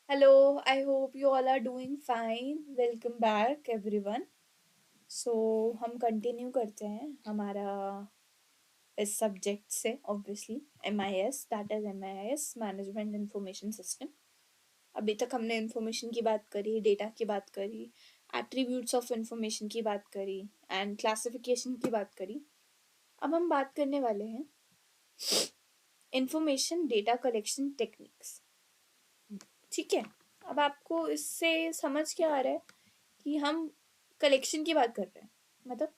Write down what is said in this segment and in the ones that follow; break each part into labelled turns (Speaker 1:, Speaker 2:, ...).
Speaker 1: Hello, I hope you all are doing fine. Welcome back everyone. So हम continue करते हैं हमारा इस सब्जेक्ट से obviously MIS that is MIS management information system. अभी तक हमने इंफॉर्मेशन की बात करी, डेटा की बात करी, एट्रीब्यूट्स ऑफ इंफॉर्मेशन की बात करी एंड क्लासिफिकेशन की बात करी। अब हम बात करने वाले हैं इंफॉर्मेशन डेटा कलेक्शन टेक्निक्स। ठीक है, अब आपको इससे समझ क्या आ रहा है कि हम कलेक्शन की बात कर रहे हैं। मतलब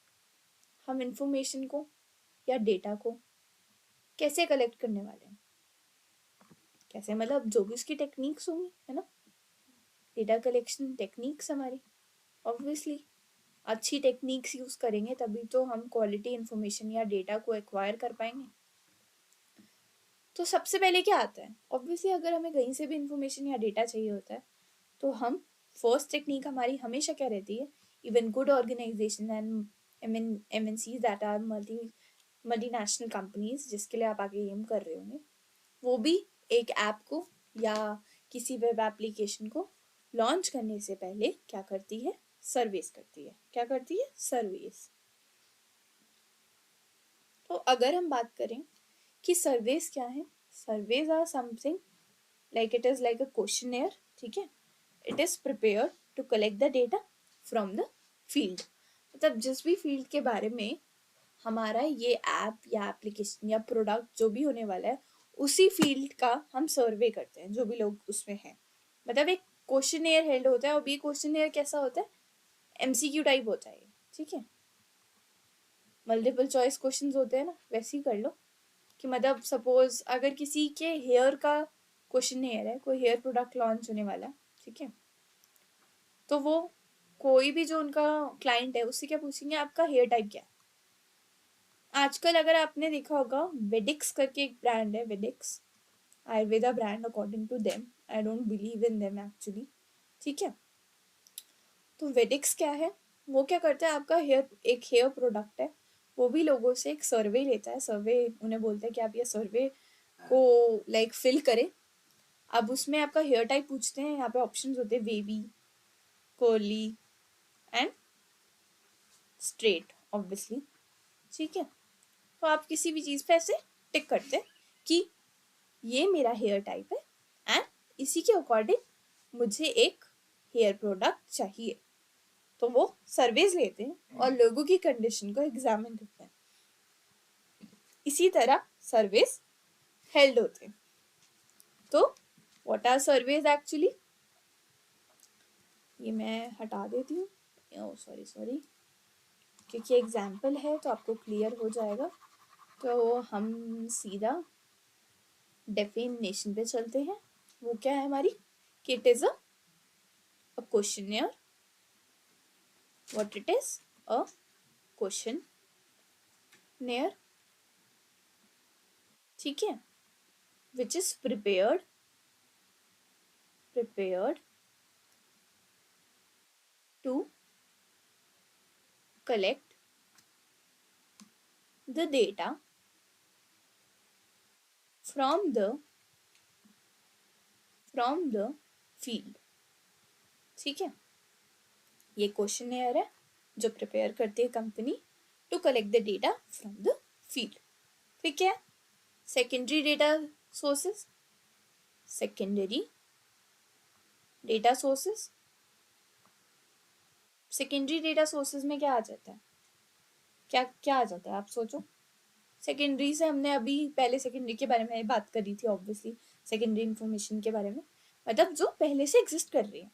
Speaker 1: हम इंफॉर्मेशन को या डेटा को कैसे कलेक्ट करने वाले हैं, कैसे मतलब जो भी उसकी टेक्निक्स होंगी, है ना। डेटा कलेक्शन टेक्निक्स हमारी ऑब्वियसली अच्छी टेक्निक्स यूज करेंगे तभी तो हम क्वालिटी इंफॉर्मेशन या डेटा को एक्वायर कर पाएंगे। तो सबसे पहले क्या आता है, ऑब्वियसली अगर हमें कहीं से भी इंफॉर्मेशन या डेटा चाहिए होता है तो हम फर्स्ट टेक्निक हमारी हमेशा क्या रहती है, even good organisation and MNCs that are multinational companies जिसके लिए आप आगे एम कर रहे होंगे, वो भी एक ऐप को या किसी वेब एप्लीकेशन को लॉन्च करने से पहले क्या करती है, सर्वेस करती है। क्या करती है? सर्वेस। तो अगर हम बात करें कि सर्वेस क्या है, surveys are something like it is like a questionnaire. ठीक है, it is prepared to collect the data from the field. मतलब जिस भी फील्ड के बारे में हमारा ये ऐप या एप्लीकेशन या प्रोडक्ट जो भी होने वाला है, उसी फील्ड का हम सर्वे करते हैं जो भी लोग उसमें हैं। मतलब एक क्वेश्चनर हेल्ड होता है और ये क्वेश्चनर कैसा होता है, MCQ टाइप होता है। ठीक है, मल्टीपल चॉइस क्वेश्चंस होते हैं ना, वैसे ही कर लो कि मतलब सपोज अगर किसी के हेयर का क्वेश्चनर है, कोई हेयर प्रोडक्ट लॉन्च होने वाला है, ठीक है, तो वो कोई भी जो उनका क्लाइंट है उससे क्या पूछेंगे, आपका हेयर टाइप क्या है। आजकल अगर आपने देखा होगा, वेडिक्स करके एक ब्रांड है, Vedix Ayurveda brand according to them, I don't believe in them actually. ठीक है, तो वेडिक्स क्या है, वो क्या करता है, आपका हेयर एक हेयर प्रोडक्ट है, वो भी लोगों से एक सर्वे लेता है। सर्वे उन्हें बोलते हैं कि आप ये सर्वे को लाइक फिल करें। अब उसमें आपका हेयर टाइप पूछते हैं, यहाँ पे ऑप्शंस होते हैं wavy, curly and straight obviously. ठीक है, तो आप किसी भी चीज़ पे ऐसे टिक करते हैं कि ये मेरा हेयर टाइप है एंड इसी के अकॉर्डिंग मुझे एक हेयर प्रोडक्ट चाहिए। तो वो सर्वेज लेते हैं और लोगों की कंडीशन को एग्जामिन करते हैं। इसी तरह सर्वेज हेल्ड होते हैं। तो व्हाट आर सर्वेज एक्चुअली, ये मैं हटा देती हूँ, ओ सॉरी सॉरी, क्योंकि एग्जाम्पल है तो आपको क्लियर हो जाएगा। तो हम सीधा डेफिनेशन पे चलते हैं। वो क्या है हमारी, कि it is a questionnaire. What it is, a questionnaire. ठीक है, which is prepared to collect the data from the field। ठीक है, ये क्वेश्चनर है जो प्रिपेयर करती है company to collect the data from the field. ठीक है, secondary data sources, secondary data sources, secondary data sources में क्या आ जाता है, क्या क्या आ जाता है, आप सोचो। सेकेंडरी से हमने अभी पहले सेकेंडरी के बारे में बात करी थी ऑब्वियसली, सेकेंडरी इंफॉर्मेशन के बारे में, मतलब जो पहले से एग्जिस्ट कर रही है,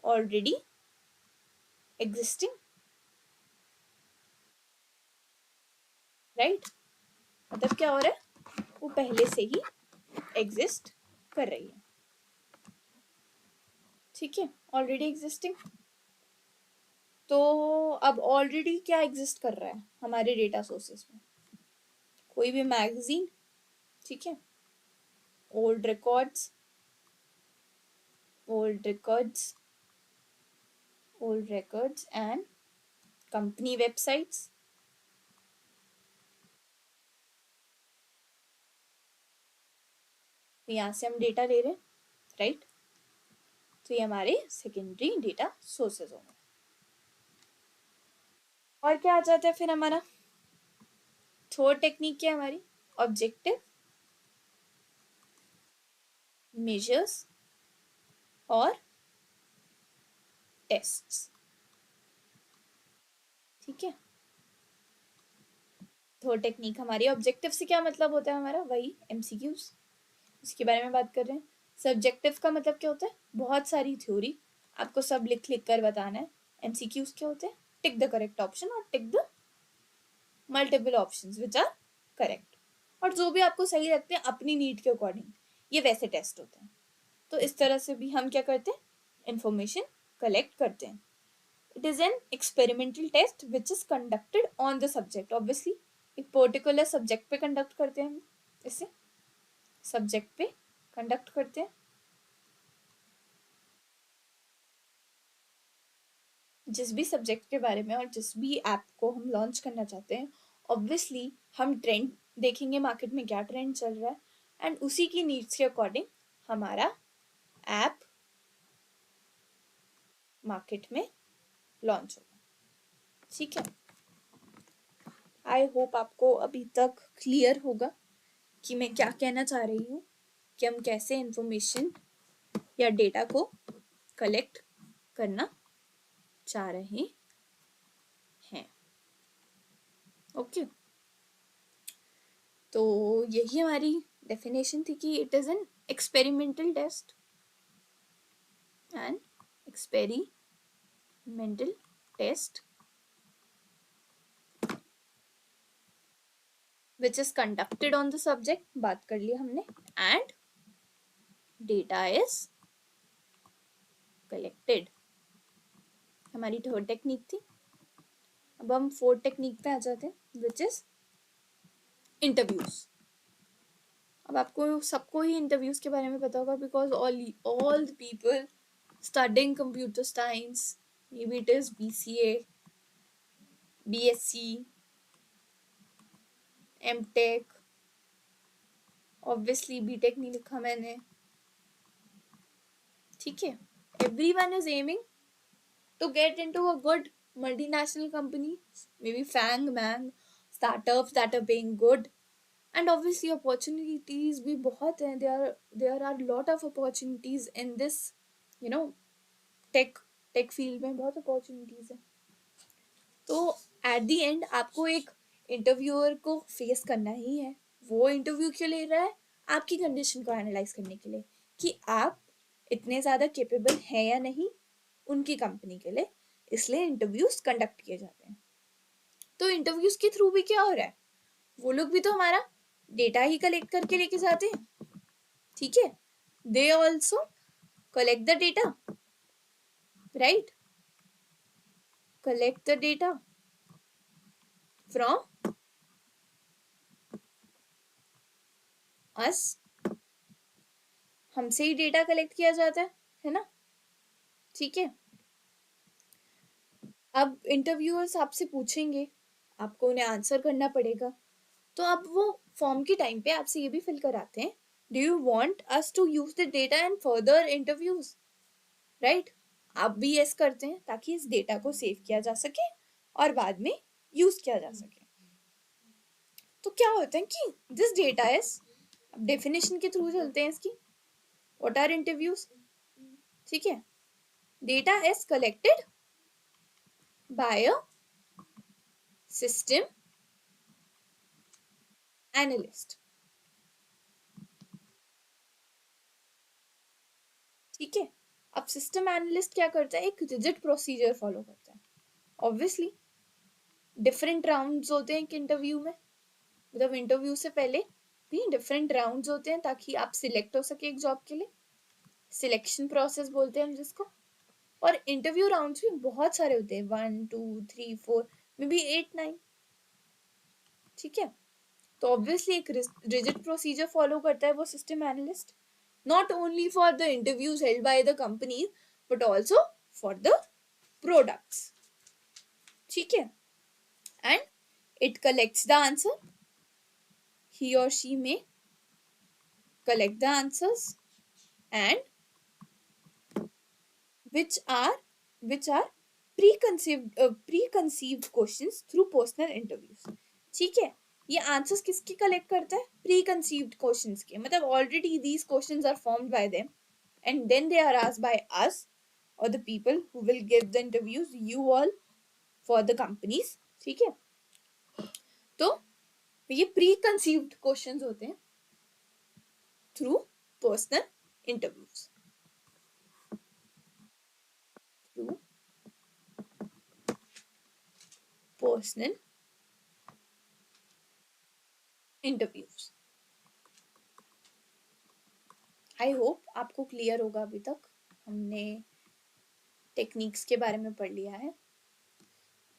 Speaker 1: ऑलरेडी एग्जिस्टिंग, राइट। मतलब क्या हो रहा है, वो पहले से ही एग्जिस्ट कर रही है। ठीक है, ऑलरेडी एग्जिस्टिंग। तो अब ऑलरेडी क्या एग्जिस्ट कर रहा है हमारे डेटा सोर्सेस में, कोई भी मैगजीन, ठीक है, old records, old records, old records and company websites. यहाँ से हम डेटा ले रहे हैं, राइट। तो ये हमारे सेकेंडरी डेटा सोर्सेज होंगे। और क्या आ जाता है फिर हमारा थर्ड टेक्निक क्या है हमारी, ऑब्जेक्टिव, मेजर्स और टेस्ट्स। ठीक है, थर्ड टेक्निक हमारी ऑब्जेक्टिव से क्या मतलब होता है हमारा, वही एमसीक्यूज, इसके बारे में बात कर रहे हैं। सब्जेक्टिव का मतलब क्या होता है, बहुत सारी थ्योरी आपको सब लिख लिख कर बताना है। एमसीक्यूज क्या होते हैं, टिक द करेक्ट ऑप्शन और tick the multiple options which are correct, और जो भी आपको सही लगते हैं अपनी नीड के अकॉर्डिंग, ये वैसे टेस्ट होते हैं। तो इस तरह से भी हम क्या करते हैं, इंफॉर्मेशन कलेक्ट करते हैं। It is an experimental test which is conducted on the subject, obviously एक पर्टिकुलर सब्जेक्ट पे कंडक्ट करते हैं हम, इसे सब्जेक्ट पे कंडक्ट करते हैं। जिस भी सब्जेक्ट के बारे में और जिस भी ऐप को हम लॉन्च करना चाहते हैं, ऑब्वियसली हम ट्रेंड देखेंगे, मार्केट में क्या ट्रेंड चल रहा है, एंड उसी की नीड्स के अकॉर्डिंग हमारा ऐप मार्केट में लॉन्च होगा। ठीक है, आई होप आपको अभी तक क्लियर होगा कि मैं क्या कहना चाह रही हूँ, कि हम कैसे इंफॉर्मेशन या डेटा को कलेक्ट करना चाह रहे हैं। ओके, तो यही हमारी डेफिनेशन थी कि it is an experimental test and experimental test which is conducted on the subject, बात कर लिया हमने, and data is collected, हमारी थर्ड टेक्निक थी। अब हम फोर्थ टेक्निक पे आ जाते हैं, which is इंटरव्यूज। अब आपको सबको ही इंटरव्यूज के बारे में पता होगा, because all the people studying computer science, maybe it is BCA, BSc, MTech, obviously BTech नहीं लिखा मैंने। ठीक है, everyone is aiming to get into a good multinational company, maybe FANG, MANG, startups that are paying good, and obviously opportunities भी बहुत हैं, there are lot of opportunities in this, you know, tech field में बहुत opportunities हैं। तो at the end आपको एक interviewer को फेस करना ही है। वो इंटरव्यू क्यों ले रहा है, आपकी कंडीशन को एनालाइज करने के लिए, कि आप इतने ज़्यादा केपेबल हैं या नहीं उनकी कंपनी के लिए, इसलिए इंटरव्यूज कंडक्ट किए जाते हैं। तो इंटरव्यूज के थ्रू भी क्या हो रहा है, वो लोग भी तो हमारा डेटा ही कलेक्ट करके लेके जाते हैं। ठीक है, they also collect the data, right, collect the data from us, हमसे ही डेटा कलेक्ट किया जाता है ना। ठीक है, अब इंटरव्यूअर्स आपसे पूछेंगे, आपको उन्हें आंसर करना पड़ेगा, तो अब वो फॉर्म के टाइम पे आपसे ये भी फिल कराते हैं, do you want us to use the data and further interviews, right. आप भी यस करते हैं ताकि इस डेटा को सेव किया जा सके और बाद में यूज किया जा सके। तो क्या होता है कि दिस डेटा इज, अब डेफिनेशन के थ्रू चलते हैं इसकी, व्हाट आर इंटरव्यूज। ठीक है, data is collected by a system analyst. ठीक है, अब सिस्टम एनालिस्ट क्या करता है, एक रिजिड प्रोसीजर फॉलो करता है। ऑब्वियसली डिफरेंट राउंड्स होते हैं एक इंटरव्यू में, मतलब इंटरव्यू से पहले भी डिफरेंट राउंड्स होते हैं ताकि आप सिलेक्ट हो सके एक जॉब के लिए, सिलेक्शन प्रोसेस बोलते हैं हम जिसको। और इंटरव्यू राउंड्स भी बहुत सारे होते हैं, 1 2 3 4 मे बी 8 9। ठीक है, तो ऑब्वियसली एक रिजिड प्रोसीजर फॉलो करता है वो system analyst, not only for the interviews held by the companies but also for the products. ठीक है, and it collects the answer, he or she may collect the answers and which are preconceived questions through personal interviews. ठीक है, ये answers किसके collect करता है? Preconceived questions के, मतलब already these questions are formed by them and then they are asked by us or the people who will give the interviews, you all, for the companies. ठीक है, तो ये preconceived questions होते हैं through personal interviews, through personal interviews. I hope आपको clear होगा. अभी तक हमने टेक्निक्स के बारे में पढ़ लिया है.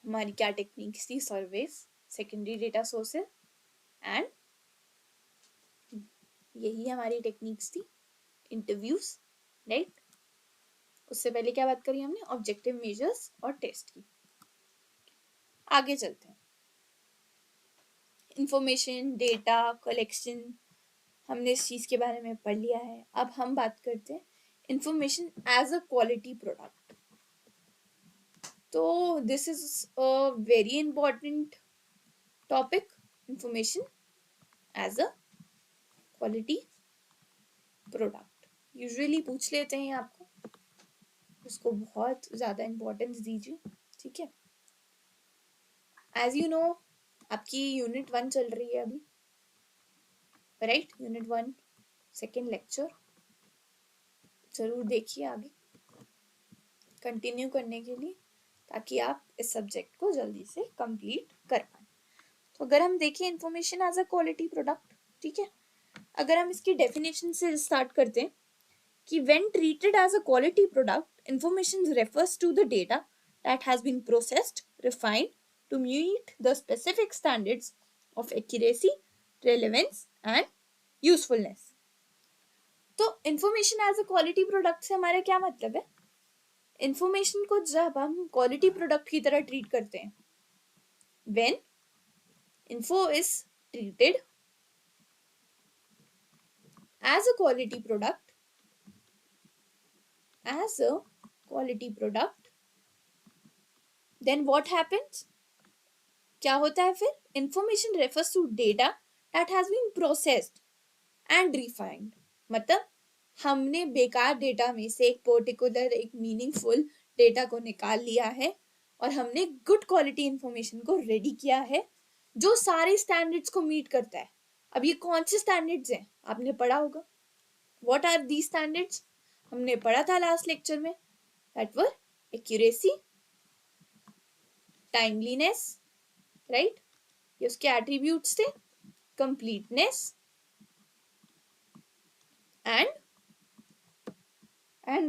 Speaker 1: हमारी क्या टेक्निक्स थी? Surveys, secondary data sources and यही हमारी टेक्निक्स थी, इंटरव्यूज, राइट. उससे पहले क्या बात करी हमने? ऑब्जेक्टिव मेजर्स और टेस्ट की. आगे चलते हैं. इंफॉर्मेशन, डेटा कलेक्शन, हमने इस चीज के बारे में पढ़ लिया है. अब हम बात करते हैं information as a quality product. तो this is a very important topic, information as a quality product. Usually पूछ लेते हैं आपको, उसको बहुत ज्यादा इंपॉर्टेंस दीजिए. ठीक है, एज यू नो आपकी यूनिट 1 चल रही है अभी, राइट. यूनिट 1 सेकेंड लेक्चर जरूर देखिए आगे कंटिन्यू करने के लिए, ताकि आप इस सब्जेक्ट को जल्दी से कंप्लीट कर पाए. तो अगर हम देखें information as a quality product, ठीक है, अगर हम इसकी डेफिनेशन से स्टार्ट करते हैं कि when treated as a quality product, information refers to the data that has been processed, refined to meet the specific standards of accuracy, relevance and usefulness. तो information as a quality product से हमारा क्या मतलब है? Information को जब हम quality product की तरह ट्रीट करते हैं, when info is treated as a quality product, then what happens? क्या होता है फिर? Information refers to data that has been processed and refined. मतलब हमने बेकार डेटा में से एक पर्टिकुलर, एक मीनिंगफुल डेटा को निकाल लिया है और हमने गुड क्वालिटी इंफॉर्मेशन को रेडी किया है जो सारे स्टैंडर्ड्स को मीट करता है. अब ये कौन से स्टैंडर्ड्स हैं? आपने पढ़ा होगा. What are the standards? हमने पढ़ा था लास्ट लेक्चर में. That were accuracy, timeliness, right. ये उसके एट्रीब्यूट्स थे. Completeness and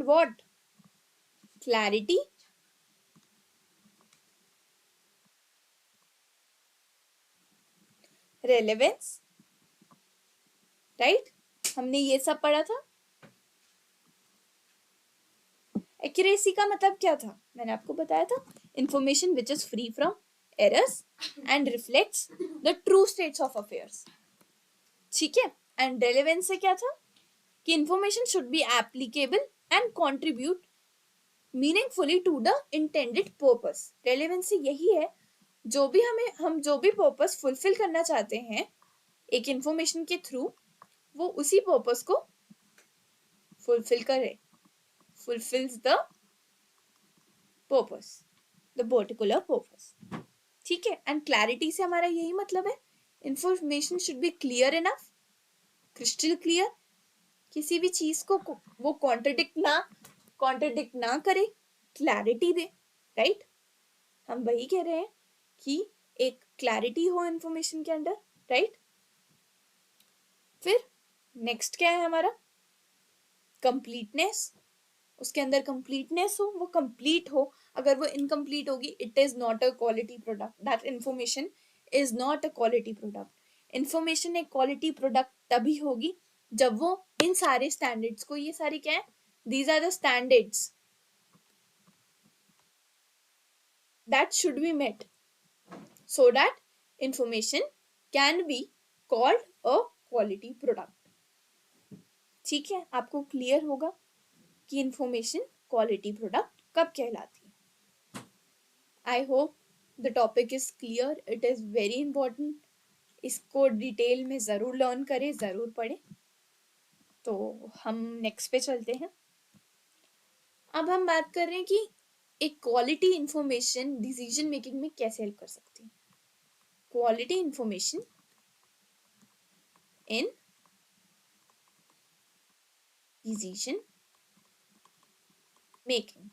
Speaker 1: what? Clarity, relevance, right. हमने ये सब पढ़ा था. एक्यूरेसी का मतलब क्या था? मैंने आपको बताया था, information which is free from errors and reflects the true states of affairs. ठीक है. एंड रेलेवेंस से क्या था? कि information should be applicable and contribute meaningfully to the intended purpose. Relevance यही है, हम जो भी पर्पस फुलफिल करना चाहते हैं एक इंफॉर्मेशन के थ्रू, वो उसी पर्पस को फुलफिल करे, fulfills the purpose, the particular purpose. ठीक है. एंड क्लैरिटी से हमारा यही मतलब है, information should B clear enough, crystal clear. किसी भी चीज को वो कॉन्ट्रडिक्ट ना करे, क्लैरिटी दे, राइट. हम वही कह रहे हैं कि एक क्लैरिटी हो इंफॉर्मेशन के अंदर, राइट. फिर नेक्स्ट क्या है हमारा? कंप्लीटनेस. उसके अंदर कंप्लीटनेस हो, वो कंप्लीट हो. अगर वो इनकम्प्लीट होगी, it is not a quality product. That information is not a quality product. Information एक क्वालिटी प्रोडक्ट तभी होगी जब वो इन सारे स्टैंडर्ड्स को, ये सारे क्या है? These are the standards that should be met so that information can be called a quality product. ठीक है, आपको क्लियर होगा कि इंफॉर्मेशन क्वालिटी प्रोडक्ट कब कहलाती है। I hope the topic is clear, it is very important, इसको detail में ज़रूर लर्न करें, ज़रूर पढ़ें। तो हम नेक्स्ट पे चलते हैं। अब हम बात कर रहे हैं कि एक क्वालिटी इंफॉर्मेशन डिसीजन मेकिंग में कैसे हेल्प कर सकती है। Quality information in decision making.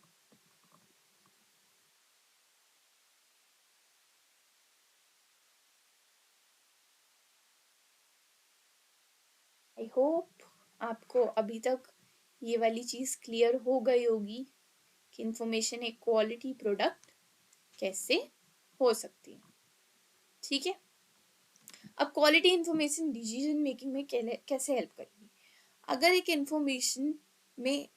Speaker 1: I hope आपको अभी तक ये वाली चीज़ क्लियर हो गई होगी कि इंफॉर्मेशन एक क्वालिटी प्रोडक्ट कैसे हो सकती है। ठीक है, अब क्वालिटी इंफॉर्मेशन डिसीजन मेकिंग में कैसे हेल्प करेगी। अगर एक इंफॉर्मेशन में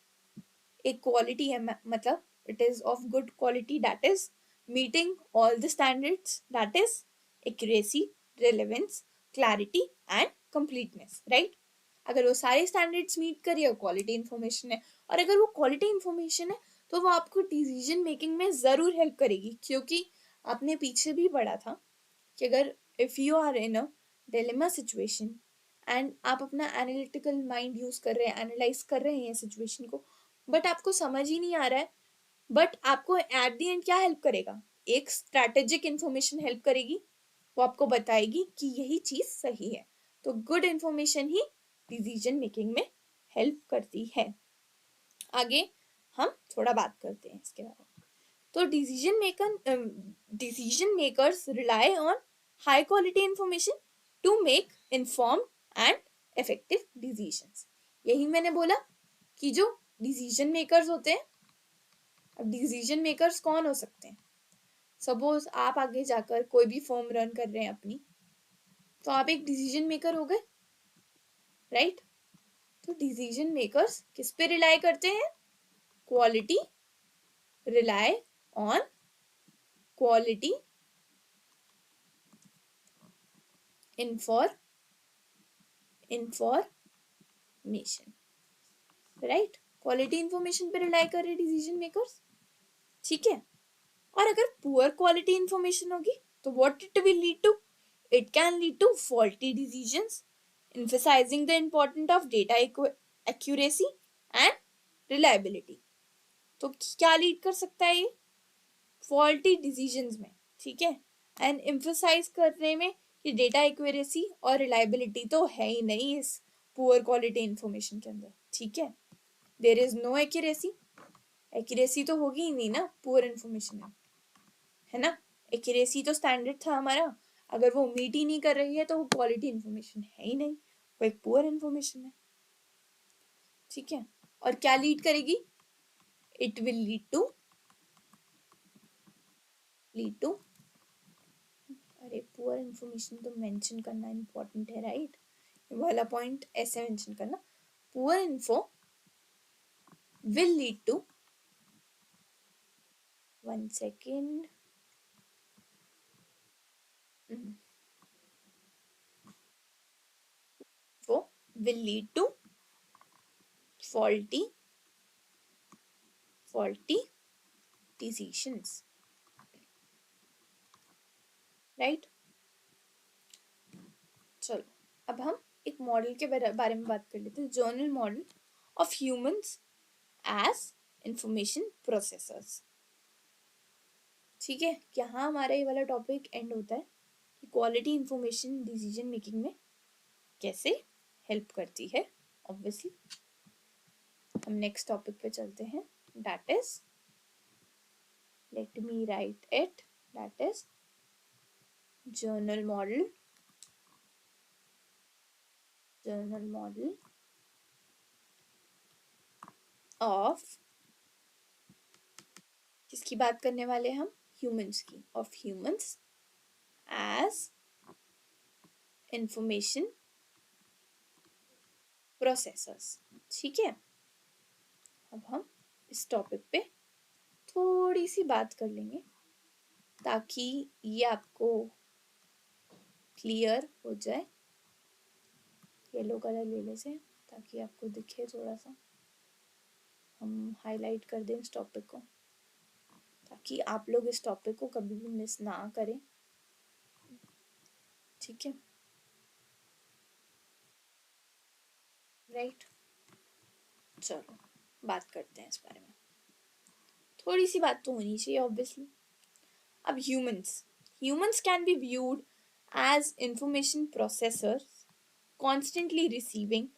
Speaker 1: एक क्वालिटी है, मतलब it is of good quality, that is meeting all the standards, that is accuracy, relevance, clarity and completeness, right. अगर वो सारे स्टैंडर्ड्स मीट कर रही है, क्वालिटी इंफॉर्मेशन है। और अगर वो क्वालिटी इंफॉर्मेशन है तो वो आपको डिसीजन मेकिंग में ज़रूर हेल्प करेगी, क्योंकि आपने पीछे भी पढ़ा था कि अगर if you are in a dilemma situation and आप अपना एनालिटिकल माइंड यूज़ कर रहे हैं, एनालाइज कर रहे हैं सिचुएशन को, बट आपको समझ ही नहीं आ रहा है, बट आपको एट द एंड क्या हेल्प करेगा, एक स्ट्रैटेजिक इंफॉर्मेशन हेल्प करेगी, वो आपको बताएगी कि यही चीज़ सही है। तो गुड इंफॉर्मेशन ही डिसीजन मेकिंग में हेल्प करती है। आगे हम थोड़ा बात करते हैं इसके बारे में। तो decision makers rely on high quality information to make inform and effective decisions. यही मैंने बोला कि जो डिसीजन मेकर्स होते हैं, अब डिसीजन मेकर्स कौन हो सकते हैं। सपोज आप आगे जाकर कोई भी फर्म रन कर रहे हैं अपनी, तो आप एक डिसीजन मेकर हो गए, राइट। तो डिसीजन मेकर्स किस पे रिलाई करते हैं, quality, rely on quality information, right. Quality information पे रिलाई कर रहे डिसीजन मेकर्स, ठीक है। और अगर पुअर क्वालिटी इंफॉर्मेशन होगी तो what it will lead to, it can lead to faulty decisions, emphasizing the importance of data accuracy and reliability। तो क्या लीड कर सकता है ये, फॉल्टी डिसीजंस में, ठीक है। एंड एम्फसाइज करने में कि डेटा एक्यूरेसी और रिलायबिलिटी तो है ही नहीं इस पुअर क्वालिटी इंफॉर्मेशन के अंदर, ठीक है। There is no accuracy, accuracy तो होगी ही नहीं ना पुअर इंफॉर्मेशन में, है ना। एक्यूरेसी तो स्टैंडर्ड था हमारा, अगर वो मीट ही नहीं कर रही है तो वो क्वालिटी इंफॉर्मेशन है ही नहीं, वो एक पुअर इंफॉर्मेशन है, ठीक है। और क्या लीड करेगी, इट विल लीड टू अरे पुअर इंफॉर्मेशन तो मेंशन करना इंपॉर्टेंट है, राइट। वाला पॉइंट ऐसे मेंशन करना, poor info will lead to, one second, वो will lead to faulty decisions, right। चलो अब हम एक मॉडल के बारे में बात कर लेते हैं, general model of humans as information processors, ठीक है। यहाँ हमारा ये वाला टॉपिक एंड होता है कि क्वालिटी इंफॉर्मेशन डिसीजन मेकिंग में कैसे हेल्प करती है। ऑब्वियसली हम नेक्स्ट टॉपिक पे चलते हैं, that is, let me write it, that is journal model of, किसकी बात करने वाले हम, ह्यूमंस की, of humans as information processors, ठीक है। अब हम इस टॉपिक पे थोड़ी सी बात कर लेंगे ताकि ये आपको क्लियर हो जाए। येलो कलर ले ले से ताकि आपको दिखे थोड़ा सा, हम हाईलाइट कर दें इस टॉपिक को ताकि आप लोग इस टॉपिक को कभी भी मिस ना करें, ठीक है, राइट। चलो बात करते हैं इस बारे में, थोड़ी सी बात तो होनी चाहिए ऑब्वियसली। अब humans can be viewed as information processors constantly receiving,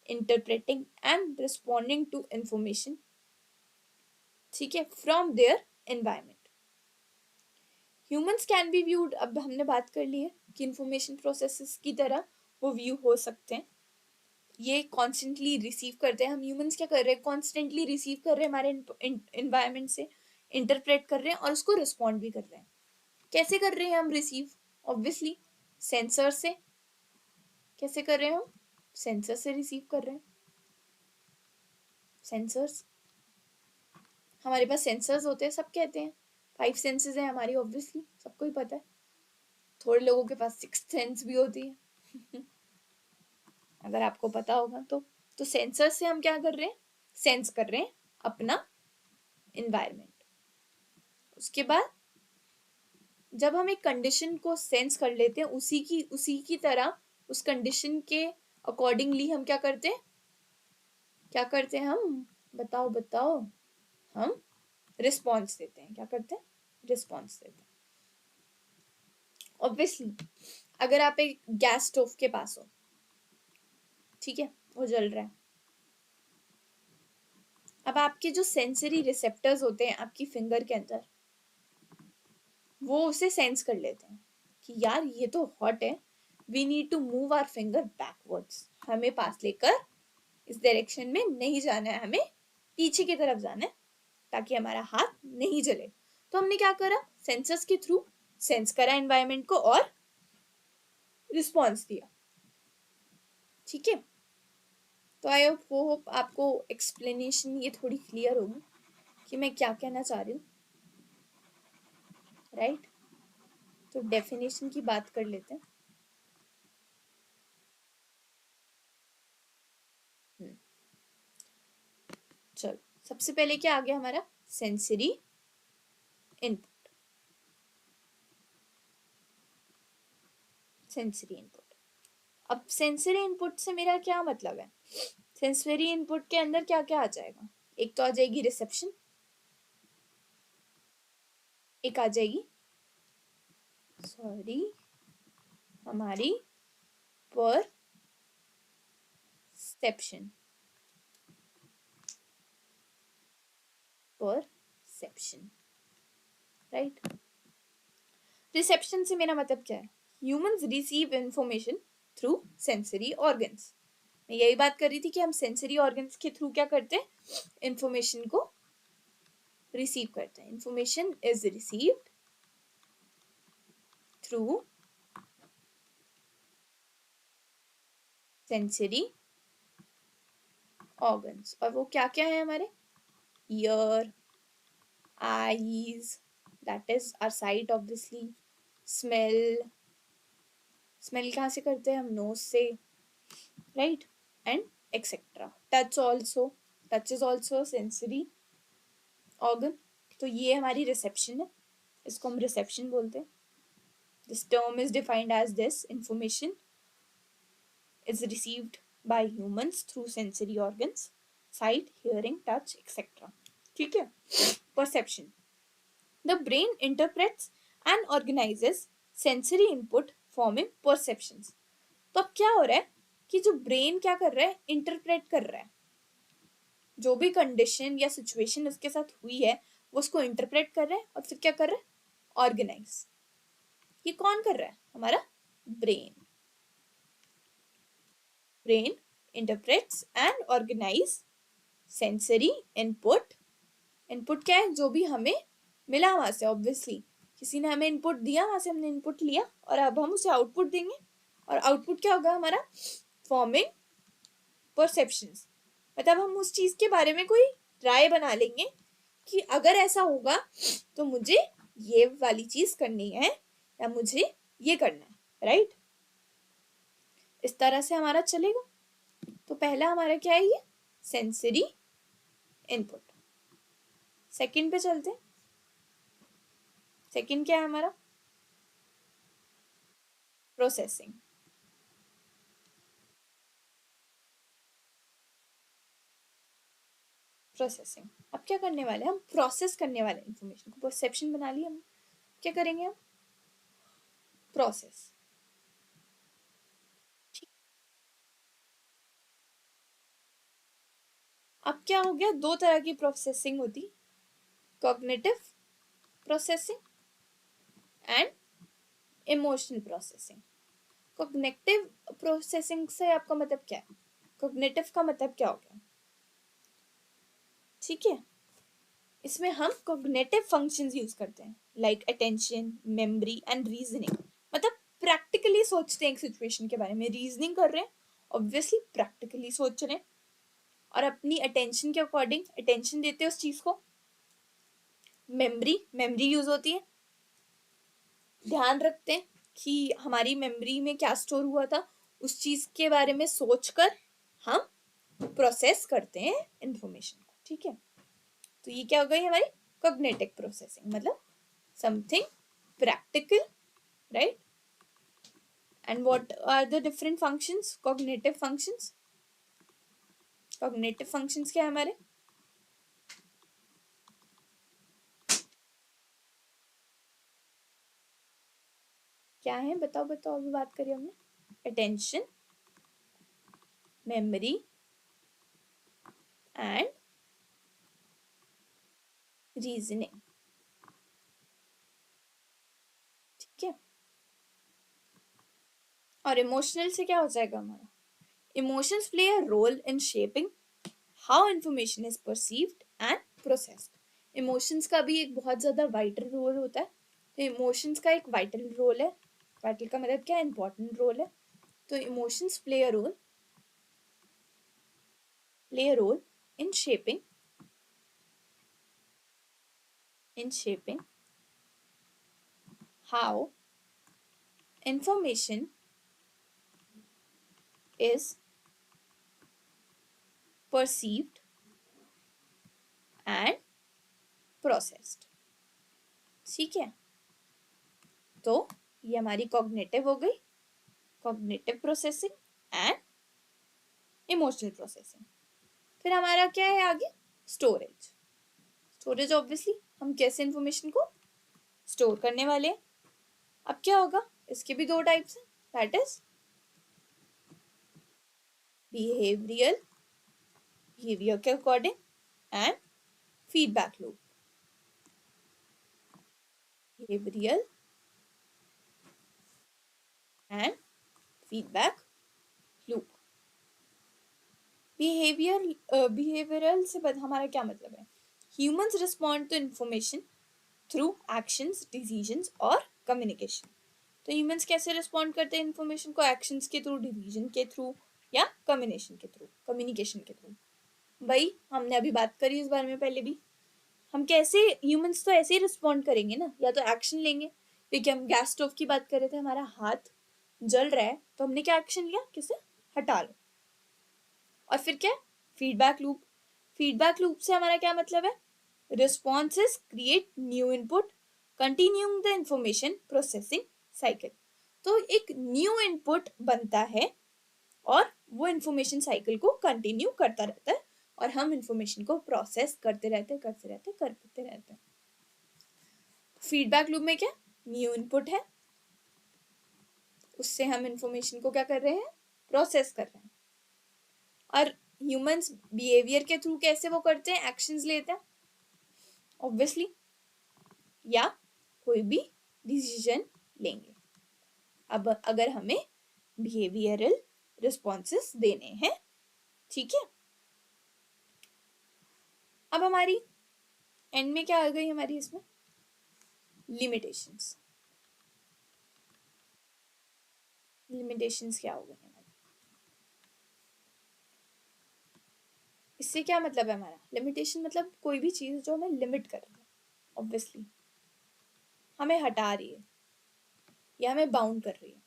Speaker 1: interpreting and responding to information, ठीक है, from their environment. Humans can be viewed, अब हमने बात कर ली है कि इंफॉर्मेशन प्रोसेसेस की तरह वो व्यू हो सकते हैं, ये कॉन्स्टेंटली रिसीव करते हैं। हम ह्यूमंस क्या कर रहे हैं, कॉन्स्टेंटली रिसीव कर रहे हैं हमारे इन्वायरमेंट से, इंटरप्रेट कर रहे हैं और उसको रिस्पॉन्ड भी कर रहे हैं। कैसे कर रहे हैं हम रिसीव, ऑब्वियसली सेंसर से। कैसे कर रहे हैं हम, सेंसर से रिसीव कर रहे हैं। सेंसर्स, हमारे पास सेंसर्स होते हैं, सब कहते हैं 5 सेंसेस हैं हमारी, ऑब्वियसली सबको ही पता है। थोड़े लोगों के पास 6th सेंस भी होती है अगर आपको पता होगा तो सेंसर से हम क्या कर रहे हैं, सेंस कर रहे हैं अपना इन्वायरमेंट। उसके बाद जब हम एक कंडीशन को सेंस कर लेते हैं, उसी की तरह उस कंडीशन के अकॉर्डिंगली हम क्या करते हैं हम बताओ, हम रिस्पॉन्स देते हैं। क्या करते हैं, रिस्पॉन्स देते हैं। ऑब्वियसली अगर आप एक गैस स्टोव के पास हो, ठीक है, वो जल रहा है, अब आपके जो सेंसरी रिसेप्टर्स होते हैं आपकी फिंगर के अंदर, वो उसे सेंस कर लेते हैं कि यार ये तो हॉट है, we need to move our finger backwards, हमें पास लेकर इस डायरेक्शन में नहीं जाना है, हमें पीछे की तरफ जाना है ताकि हमारा हाथ नहीं जले। तो हमने क्या करा, सेंसर्स के थ्रू सेंस करा एनवायरनमेंट को और रिस्पॉन्स दिया, ठीक है। तो आई होप आपको एक्सप्लेनेशन ये थोड़ी क्लियर होगी कि मैं क्या कहना चाह रही हूँ, राइट। तो डेफिनेशन की बात कर लेते हैं। चलो सबसे पहले क्या आ गया हमारा, सेंसरी इनपुट। सेंसरी इनपुट, अब सेंसरी इनपुट से मेरा क्या मतलब है, सेंसरी इनपुट के अंदर क्या क्या आ जाएगा, एक तो आ जाएगी रिसेप्शन, एक आ जाएगी हमारी परसेप्शन। राइट। रिसेप्शन से मेरा मतलब क्या है, humans receive information through sensory organs. मैं यही बात कर रही थी कि हम सेंसरी ऑर्गन्स के थ्रू क्या करते हैं, इंफॉर्मेशन को रिसीव करते हैं। Information is received through sensory organs, और वो क्या क्या है हमारे, ear, eyes, that is our sight obviously, smell कहाँ से करते हैं हम, नोज से, right, and etcetera. Touch is also sensory organ. तो ये हमारी रिसेप्शन है, इसको हम रिसेप्शन बोलते हैं। This term is defined as this, information is received by humans through sensory organs, sight, hearing, touch, etc. ठीक है। Perception, the brain interprets and organizes sensory input forming perceptions. तो अब क्या हो रहा है कि जो ब्रेन क्या कर रहा है, इंटरप्रेट कर रहा है, जो भी कंडीशन या सिचुएशन उसके साथ हुई है वो उसको इंटरप्रेट कर रहा है और फिर क्या कर रहा है, ऑर्गेनाइज। ये कौन कर रहा है, हमारा brain. Brain interprets and organize sensory input. Input क्या है, जो भी हमें मिला वहां से, ऑब्वियसली किसी ने हमें इनपुट दिया, वहां से हमने इनपुट लिया और अब हम उसे आउटपुट देंगे, और आउटपुट क्या होगा हमारा, फॉर्मिंग परसेप्शंस। मतलब हम उस चीज के बारे में कोई राय बना लेंगे कि अगर ऐसा होगा तो मुझे ये वाली चीज करनी है या मुझे ये करना है, राइट। इस तरह से हमारा चलेगा। तो पहला हमारा क्या है, ये सेंसरी इनपुट। सेकंड पे चलते हैं। सेकंड क्या है हमारा? प्रोसेसिंग। प्रोसेसिंग, अब क्या करने वाले हैं हम? प्रोसेस करने वाले इंफॉर्मेशन को। परसेप्शन बना लिया हम, क्या करेंगे हम? प्रोसेस। अब क्या हो गया? दो तरह की प्रोसेसिंग होती, cognitive processing and emotional processing. Cognitive processing से आपका मतलब क्या है? कॉग्निटिव का मतलब क्या हो गया? ठीक है, इसमें हम कॉग्निटिव फंक्शंस यूज करते हैं, like attention, memory and reasoning. मतलब प्रैक्टिकली सोचते हैं एक सिचुएशन के बारे में, रीजनिंग कर रहे हैं, ऑब्वियसली प्रैक्टिकली सोच रहे हैं, और अपनी अटेंशन के अकॉर्डिंग अटेंशन देते हैं उस चीज को। मेमोरी, मेमोरी यूज होती है, ध्यान रखते हैं कि हमारी मेमोरी में क्या स्टोर हुआ था, उस चीज के बारे में सोचकर हम प्रोसेस करते हैं इंफॉर्मेशन को। ठीक है, तो ये क्या हो गई हमारी कॉग्निटिव प्रोसेसिंग, मतलब something practical, right? And what are the different functions? Cognitive functions, cognitive functions क्या है हमारे? क्या है? बताओ बताओ, अभी बात करी हमने अटेंशन, मेमोरी एंड रीजनिंग। ठीक है, और इमोशनल से क्या हो जाएगा हमारा? Emotions play a role in shaping how information is perceived and processed. Emotions का भी एक बहुत ज्यादा वाइटल रोल होता है, तो इमोशंस का एक वाइटल रोल है। वाइटल का मतलब क्या? इंपॉर्टेंट रोल है। तो emotions play a role in shaping how information is perceived and processed। ठीक है, तो ये हमारी कॉग्निटिव हो गई, cognitive processing and emotional processing. फिर हमारा क्या है आगे? स्टोरेज। स्टोरेज ऑब्वियसली हम कैसे इंफॉर्मेशन को स्टोर करने वाले हैं। अब क्या होगा? इसके भी दो टाइप्स हैं, दैट इज बिहेवियरल, बिहेवियर के according, and feedback loop. Behavioural and feedback loop. Behavioural से हमारा क्या मतलब है? Humans respond to information through actions, decisions और कम्युनिकेशन। तो ह्यूमंस कैसे रिस्पॉन्ड करते हैं इंफॉर्मेशन को? एक्शंस के थ्रू, डिसीजन के थ्रू, या कम्युनिकेशन के थ्रू। भाई हमने अभी बात करी इस बारे में पहले भी। हम कैसे, ह्यूमंस तो ऐसे ही रिस्पॉन्ड करेंगे ना, या तो एक्शन लेंगे, क्योंकि हम गैस स्टोव की बात कर रहे थे, हमारा हाथ जल रहा है तो हमने क्या एक्शन लिया? किसे? हटा लो। और फिर क्या? Feedback loop. फीडबैक लूप से हमारा क्या मतलब है? Responses create new input, continuing the information processing cycle. तो एक न्यू इनपुट बनता है और वो इंफॉर्मेशन साइकिल को कंटिन्यू करता रहता है, और हम इंफॉर्मेशन को प्रोसेस करते रहते हैं। फीडबैक लूप में क्या? न्यू इनपुट है, उससे हम इंफॉर्मेशन को क्या कर रहे हैं? प्रोसेस कर रहे हैं। और ह्यूमंस बिहेवियर के थ्रू कैसे वो करते हैं? एक्शंस लेते हैं ऑब्वियसली, या कोई भी डिसीजन लेंगे। अब अगर हमें बिहेवियरल रिस्पॉन्सेस देने हैं, ठीक है। अब हमारी एंड में क्या आ गई हमारी इसमें? लिमिटेशंस। लिमिटेशंस क्या हो गई हमारी? इससे क्या मतलब है हमारा? लिमिटेशन मतलब कोई भी चीज जो हमें लिमिट कर रही है, ऑब्वियसली हमें हटा रही है या हमें बाउंड कर रही है।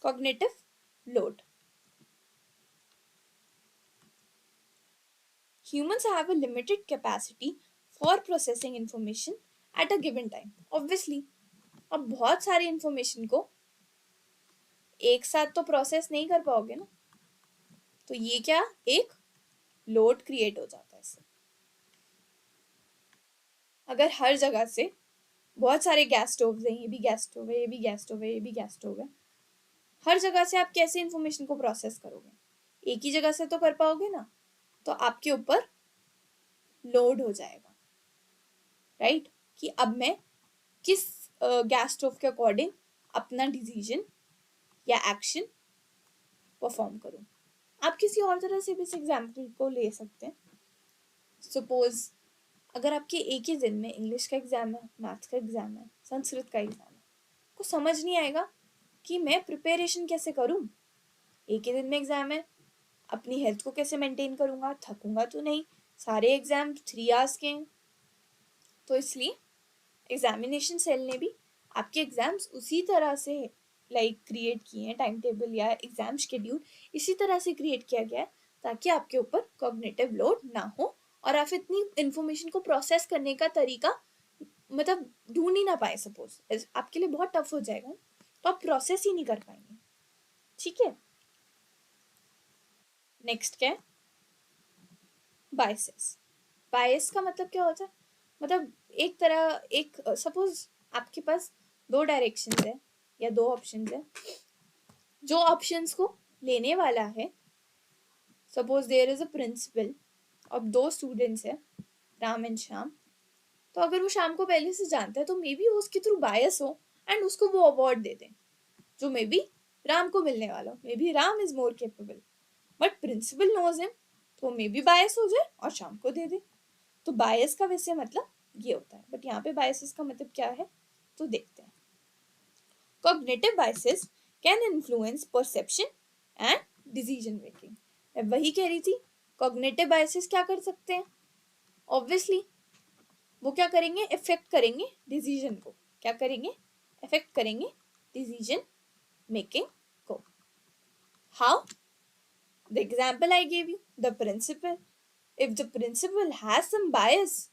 Speaker 1: Cognitive load. Humans have a limited capacity for processing information at a given time. Obviously, अब बहुत सारी इंफॉर्मेशन को एक साथ तो प्रोसेस नहीं कर पाओगे ना, तो ये क्या एक लोड क्रिएट हो जाता है इससे। अगर हर जगह से बहुत सारे गैस स्टोव हैं, ये भी गैस स्टोव है, ये भी गैस स्टोव है, ये भी गैस स्टोव है, हर जगह से आप कैसे इंफॉर्मेशन को प्रोसेस करोगे? एक ही जगह से तो कर पाओगे ना, तो आपके ऊपर लोड हो जाएगा, राइट? कि अब मैं किस गैस स्टोव के अकॉर्डिंग अपना डिसीजन या एक्शन परफॉर्म करूं। आप किसी और तरह से भी इस एग्जाम्पल को ले सकते हैं। सपोज अगर आपके एक ही दिन में इंग्लिश का एग्जाम है, मैथ्स का एग्जाम है, संस्कृत का एग्जाम है, को समझ नहीं आएगा कि मैं प्रिपरेशन कैसे करूं। एक ही दिन में एग्जाम है, अपनी हेल्थ को कैसे मेंटेन करूंगा, थकूंगा तो नहीं, सारे एग्जाम 3 आवर्स के हैं। तो इसलिए एग्जामिनेशन सेल ने भी आपके एग्जाम्स उसी तरह से क्रिएट किए हैं, टाइम टेबल या एग्जाम शेड्यूल इसी तरह से क्रिएट किया गया है ताकि आपके ऊपर कॉग्निटिव लोड ना हो और आप इतनी इंफॉर्मेशन को प्रोसेस करने का तरीका मतलब ढूंढ ही ना पाए। सपोज आपके लिए बहुत टफ हो जाएगा तो आप प्रोसेस ही नहीं कर पाएंगे, ठीक है। नेक्स्ट क्या है? बायसेस। बायस का मतलब क्या होता है? मतलब एक सपोज आपके पास 2 डायरेक्शंस है या 2 ऑप्शंस है, जो ऑप्शंस को लेने वाला है, suppose there is a principal, अब 2 स्टूडेंट्स है, राम एंड श्याम, तो अगर वो श्याम को पहले से जानता है तो मे बी वो उसके थ्रू बायस हो एंड उसको वो अवार्ड दे दे जो मे बी राम को मिलने वाला हो। Maybe Ram is more capable, but principal knows him, तो मे बी बायस हो जाए और श्याम को दे दे। तो बायस का वैसे मतलब ये होता है, बट यहाँ पे बायसेस का मतलब क्या है तो देखते हैं। Cognitive biases can influence perception and decision making. मैं वही कह रही थी, कॉग्निटिव बायसेस क्या कर सकते हैं? ऑब्वियसली वो क्या करेंगे? इफेक्ट करेंगे डिसीजन को। क्या करेंगे? इफेक्ट करेंगे डिसीजन मेकिंग को। How? The example I gave you, the principal. If the principal has some bias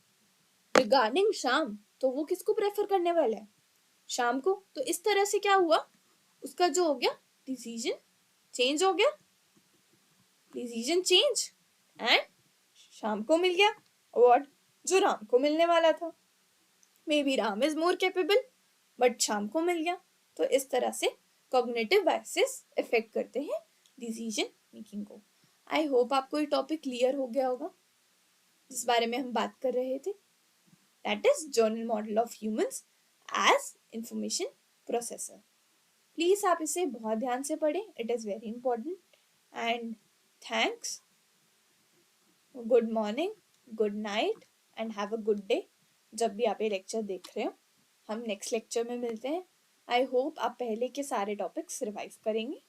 Speaker 1: regarding Shyam, तो वो किसको प्रेफर करने वाला है? श्याम को। तो इस तरह से क्या हुआ, उसका जो हो गया डिसीजन चेंज हो गया, डिसीजन चेंज एंड श्याम को मिल गया अवार्ड जो राम को मिलने वाला था। May be Ram is more capable but Shyam को मिल गया। तो इस तरह से कॉग्निटिव बायसेस इफेक्ट करते हैं डिसीजन मेकिंग को। आई होप आपको ये टॉपिक क्लियर हो गया होगा जिस बारे में हम बात कर रहे थे, that is general model of humans as information processor. Please आप इसे बहुत ध्यान से पढ़ें, it is very important. And thanks, good morning, good night and have a good day जब भी आप ये लेक्चर देख रहे हो। हम नेक्स्ट लेक्चर में मिलते हैं। आई होप आप पहले के सारे टॉपिक्स रिवाइज करेंगे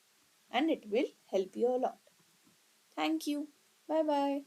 Speaker 1: and it will help you a lot. Thank you, bye bye.